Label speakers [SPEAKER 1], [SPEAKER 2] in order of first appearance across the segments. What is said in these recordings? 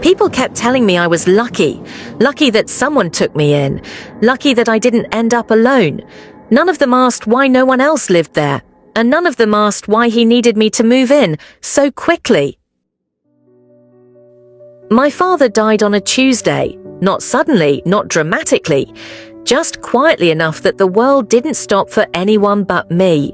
[SPEAKER 1] People kept telling me I was lucky that someone took me in, lucky that I didn't end up alone. None of them asked why no one else lived there, and none of them asked why he needed me to move in so quickly. My father died on a Tuesday, not suddenly, not dramatically, just quietly enough that the world didn't stop for anyone but me.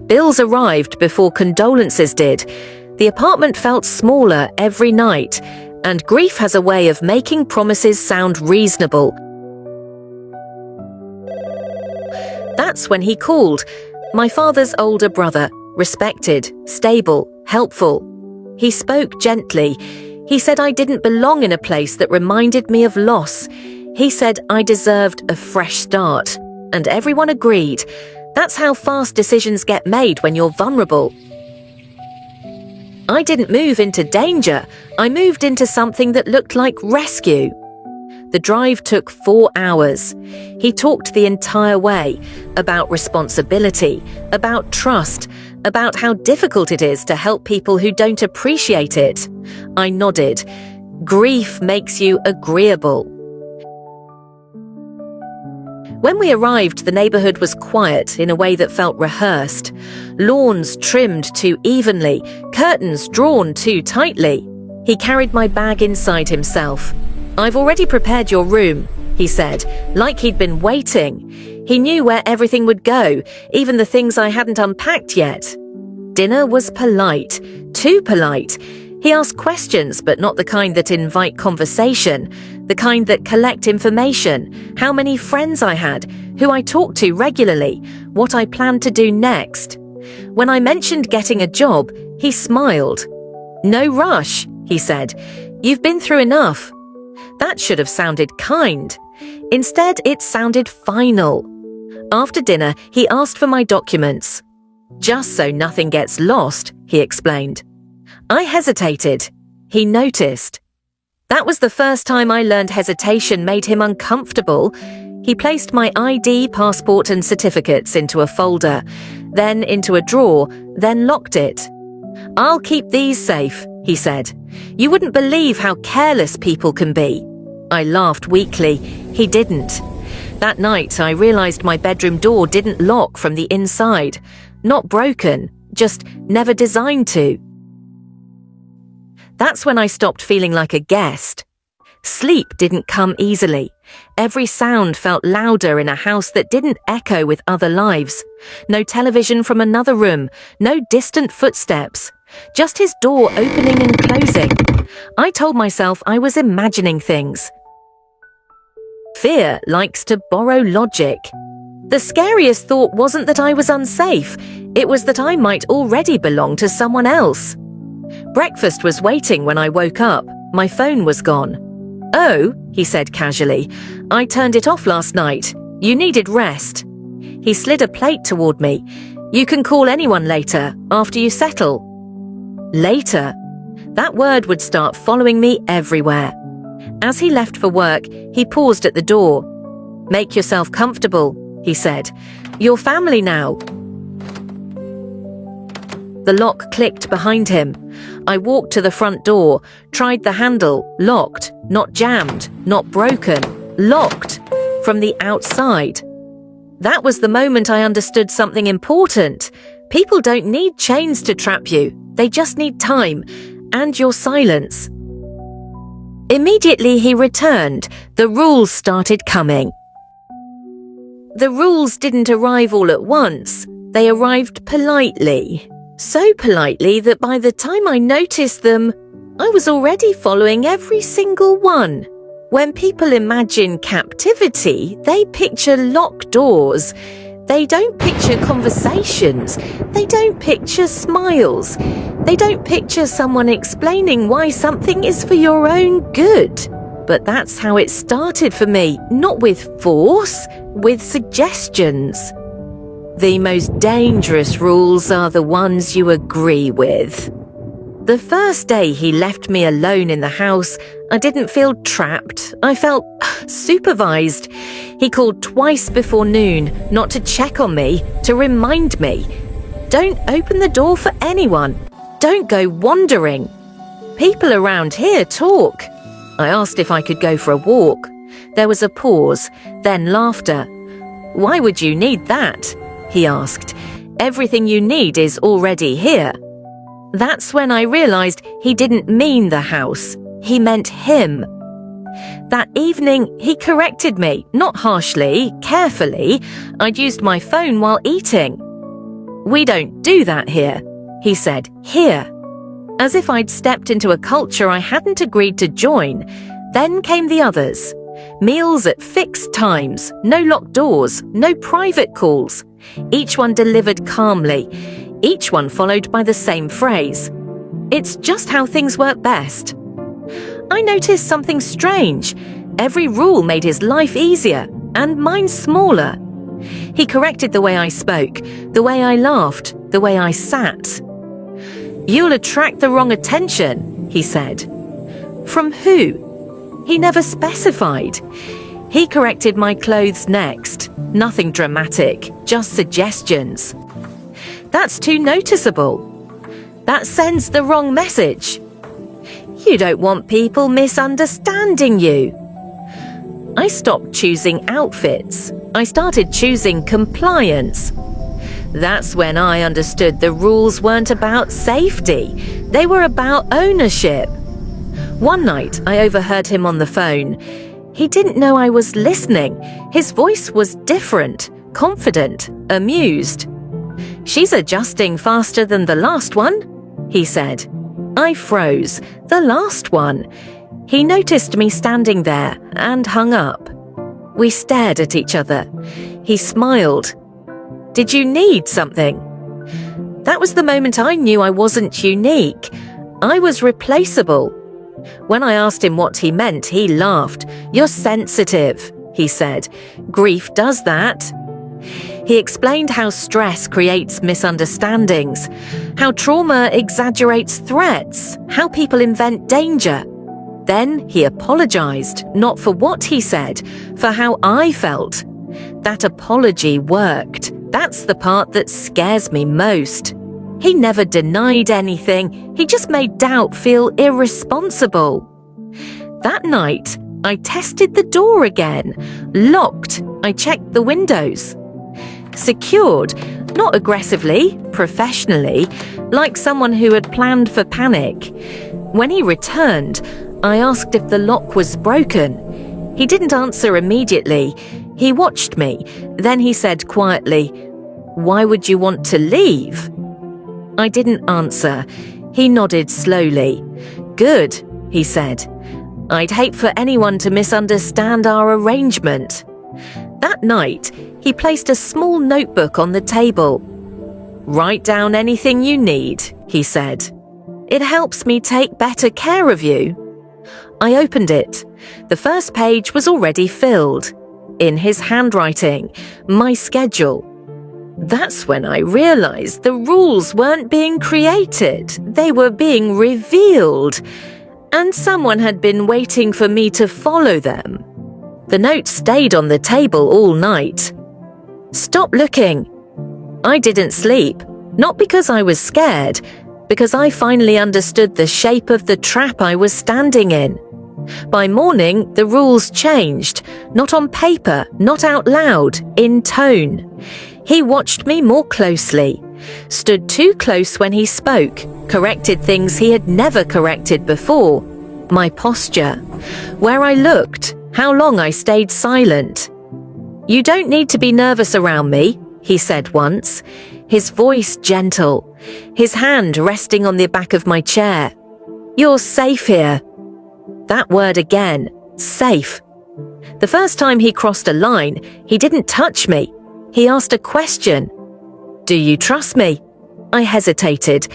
[SPEAKER 1] Bills arrived before condolences did. The apartment felt smaller every night, and grief has a way of making promises sound reasonable. That's when he called, my father's older brother, respected, stable, helpful. He spoke gently. He said I didn't belong in a place that reminded me of loss. He said I deserved a fresh start, and everyone agreed. That's how fast decisions get made when you're vulnerable. I didn't move into danger. I moved into something that looked like rescue. The drive took 4 hours. He talked the entire way about responsibility, about trust, about how difficult it is to help people who don't appreciate it. I nodded. Grief makes you agreeable. When we arrived, the neighborhood was quiet in a way that felt rehearsed. Lawns trimmed too evenly, curtains drawn too tightly. He carried my bag inside himself. "I've already prepared your room," he said, like he'd been waiting. He knew where everything would go, even the things I hadn't unpacked yet. Dinner was polite, too polite. He asked questions, but not the kind that invite conversation, the kind that collect information, how many friends I had, who I talked to regularly, what I planned to do next. When I mentioned getting a job, he smiled. "No rush," he said. "You've been through enough." That should have sounded kind. Instead, it sounded final. After dinner, he asked for my documents. "Just so nothing gets lost," he explained. I hesitated. He noticed. That was the first time I learned hesitation made him uncomfortable. He placed my ID, passport, and certificates into a folder, then into a drawer, then locked it. "I'll keep these safe," he said. "You wouldn't believe how careless people can be." I laughed weakly. He didn't. That night, I realized my bedroom door didn't lock from the inside. Not broken, just never designed to. That's when I stopped feeling like a guest. Sleep didn't come easily. Every sound felt louder in a house that didn't echo with other lives. No television from another room, no distant footsteps. Just his door opening and closing. I told myself I was imagining things. Fear likes to borrow logic. The scariest thought wasn't that I was unsafe. It was that I might already belong to someone else. Breakfast was waiting when I woke up. My phone was gone. "Oh," he said casually, "I turned it off last night. You needed rest." He slid a plate toward me. "You can call anyone later, after you settle." Later. That word would start following me everywhere. As he left for work, he paused at the door. "Make yourself comfortable," he said. "You're family now." The lock clicked behind him. I walked to the front door, tried the handle, locked, not jammed, not broken, locked, from the outside. That was the moment I understood something important. People don't need chains to trap you. They just need time, and your silence. Immediately he returned, the rules started coming. The rules didn't arrive all at once. They arrived politely. So politely that by the time I noticed them, I was already following every single one. When people imagine captivity, they picture locked doors. They don't picture conversations. They don't picture smiles. They don't picture someone explaining why something is for your own good. But that's how it started for me, not with force, with suggestions. The most dangerous rules are the ones you agree with. The first day he left me alone in the house, I didn't feel trapped. I felt supervised. He called twice before noon, not to check on me, to remind me. Don't open the door for anyone. Don't go wandering. People around here talk. I asked if I could go for a walk. There was a pause, then laughter. Why would you need that? He asked. Everything you need is already here. That's when I realized he didn't mean the house. He meant him. That evening, he corrected me, not harshly, carefully. I'd used my phone while eating. We don't do that here, he said, here. As if I'd stepped into a culture I hadn't agreed to join. Then came the others. Meals at fixed times, no locked doors, no private calls. Each one delivered calmly, each one followed by the same phrase. It's just how things work best. I noticed something strange. Every rule made his life easier, and mine smaller. He corrected the way I spoke, the way I laughed, the way I sat. You'll attract the wrong attention, he said. From who? He never specified. He corrected my clothes next. Nothing dramatic, just suggestions. That's too noticeable. That sends the wrong message. You don't want people misunderstanding you. I stopped choosing outfits. I started choosing compliance. That's when I understood the rules weren't about safety. They were about ownership. One night, I overheard him on the phone. He didn't know I was listening. His voice was different, confident, amused. She's adjusting faster than the last one, he said. I froze. The last one. He noticed me standing there and hung up. We stared at each other. He smiled. Did you need something? That was the moment I knew I wasn't unique. I was replaceable. When I asked him what he meant, he laughed. You're sensitive, he said. Grief does that. He explained how stress creates misunderstandings, how trauma exaggerates threats, how people invent danger. Then he apologized, not for what he said, for how I felt. That apology worked. That's the part that scares me most. He never denied anything. He just made doubt feel irresponsible. That night, I tested the door again. Locked. I checked the windows. Secured, not aggressively, professionally, like someone who had planned for panic. When he returned, I asked if the lock was broken. He didn't answer immediately. He watched me. Then he said quietly, "Why would you want to leave?" I didn't answer. He nodded slowly. "Good," he said. "I'd hate for anyone to misunderstand our arrangement." That night, he placed a small notebook on the table. "Write down anything you need," he said. "It helps me take better care of you." I opened it. The first page was already filled. In his handwriting, my schedule. That's when I realized the rules weren't being created. They were being revealed. And someone had been waiting for me to follow them. The note stayed on the table all night. Stop looking. I didn't sleep, not because I was scared, because I finally understood the shape of the trap I was standing in. By morning, the rules changed, not on paper, not out loud, in tone. He watched me more closely, stood too close when he spoke, corrected things he had never corrected before. My posture, where I looked, how long I stayed silent. "You don't need to be nervous around me," he said once, his voice gentle, his hand resting on the back of my chair. "You're safe here." That word again, safe. The first time he crossed a line, he didn't touch me. He asked a question. "Do you trust me?" I hesitated.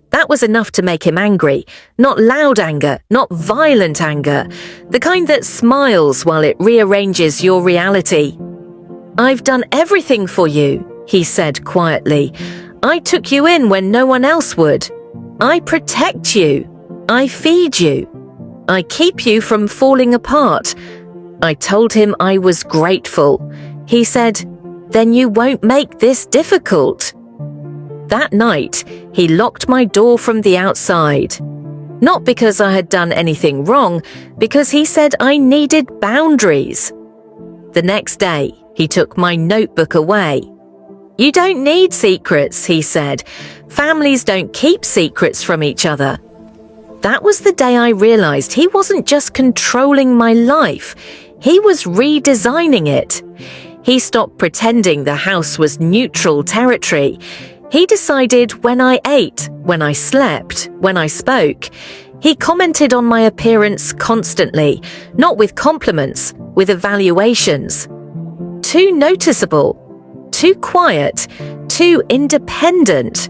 [SPEAKER 1] That was enough to make him angry. Not loud anger, not violent anger. The kind that smiles while it rearranges your reality. "I've done everything for you," he said quietly. "I took you in when no one else would. I protect you. I feed you. I keep you from falling apart." I told him I was grateful. He said, "Then you won't make this difficult." That night, he locked my door from the outside. Not because I had done anything wrong, because he said I needed boundaries. The next day, he took my notebook away. "You don't need secrets," he said. "Families don't keep secrets from each other." That was the day I realized he wasn't just controlling my life, he was redesigning it. He stopped pretending the house was neutral territory. He decided when I ate, when I slept, when I spoke. He commented on my appearance constantly, not with compliments, with evaluations. Too noticeable, too quiet, too independent.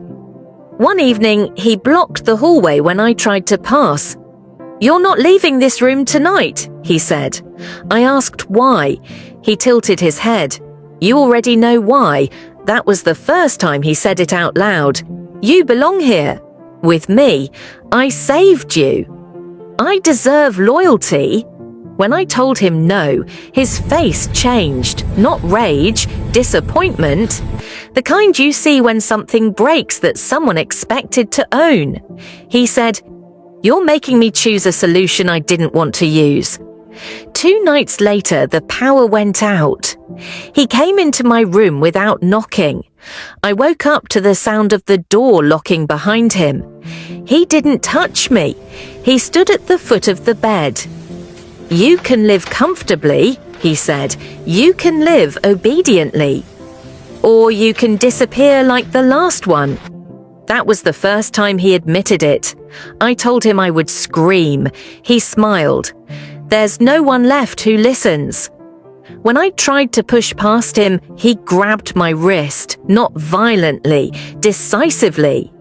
[SPEAKER 1] One evening, he blocked the hallway when I tried to pass. "You're not leaving this room tonight," he said. I asked why. He tilted his head. "You already know why. That was the first time he said it out loud. You belong here. With me. I saved you. I deserve loyalty." When I told him no, his face changed, not rage, disappointment. The kind you see when something breaks that someone expected to own. He said, "You're making me choose a solution I didn't want to use." 2 nights later, the power went out. He came into my room without knocking. I woke up to the sound of the door locking behind him. He didn't touch me. He stood at the foot of the bed. "You can live comfortably," he said. "You can live obediently. Or you can disappear like the last one." That was the first time he admitted it. I told him I would scream. He smiled. "There's no one left who listens." When I tried to push past him, he grabbed my wrist, not violently, decisively.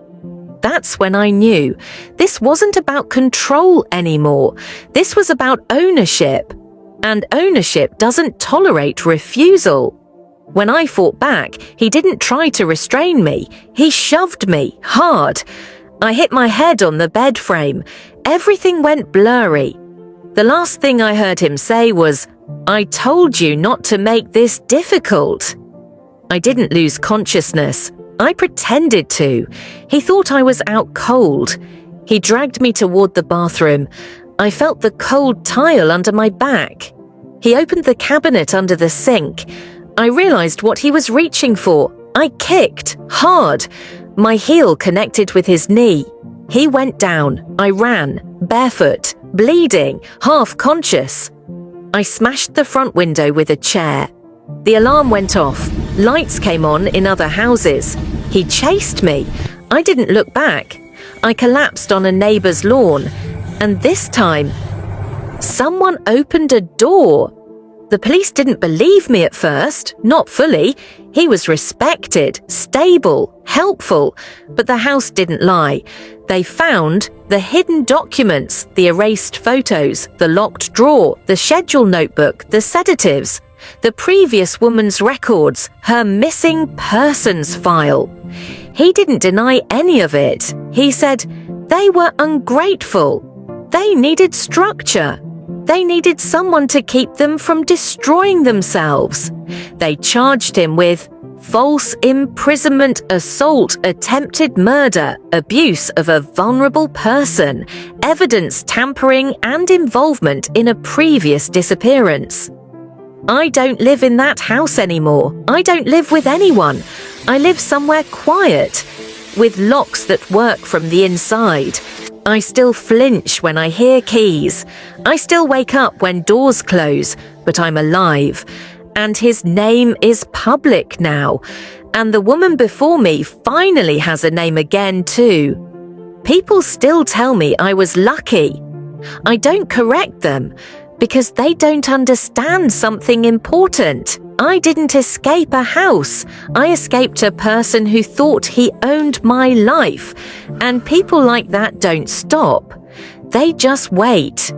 [SPEAKER 1] That's when I knew this wasn't about control anymore. This was about ownership. And ownership doesn't tolerate refusal. When I fought back, he didn't try to restrain me. He shoved me hard. I hit my head on the bed frame. Everything went blurry. The last thing I heard him say was, "I told you not to make this difficult." I didn't lose consciousness. I pretended to. He thought I was out cold. He dragged me toward the bathroom. I felt the cold tile under my back. He opened the cabinet under the sink. I realized what he was reaching for. I kicked hard. My heel connected with his knee. He went down. I ran, barefoot, bleeding, half conscious. I smashed the front window with a chair. The alarm went off. Lights came on in other houses. He chased me. I didn't look back. I collapsed on a neighbor's lawn. And this time, someone opened a door. The police didn't believe me at first, not fully. He was respected, stable, helpful, but the house didn't lie. They found the hidden documents, the erased photos, the locked drawer, the schedule notebook, the sedatives, the previous woman's records, her missing persons file. He didn't deny any of it. He said they were ungrateful. They needed structure. They needed someone to keep them from destroying themselves. They charged him with false imprisonment, assault, attempted murder, abuse of a vulnerable person, evidence tampering, and involvement in a previous disappearance. I don't live in that house anymore. I don't live with anyone. I live somewhere quiet, with locks that work from the inside. I still flinch when I hear keys. I still wake up when doors close, but I'm alive. And his name is public now. And the woman before me finally has a name again too. People still tell me I was lucky. I don't correct them because they don't understand something important. I didn't escape a house. I escaped a person who thought he owned my life. And people like that don't stop. They just wait.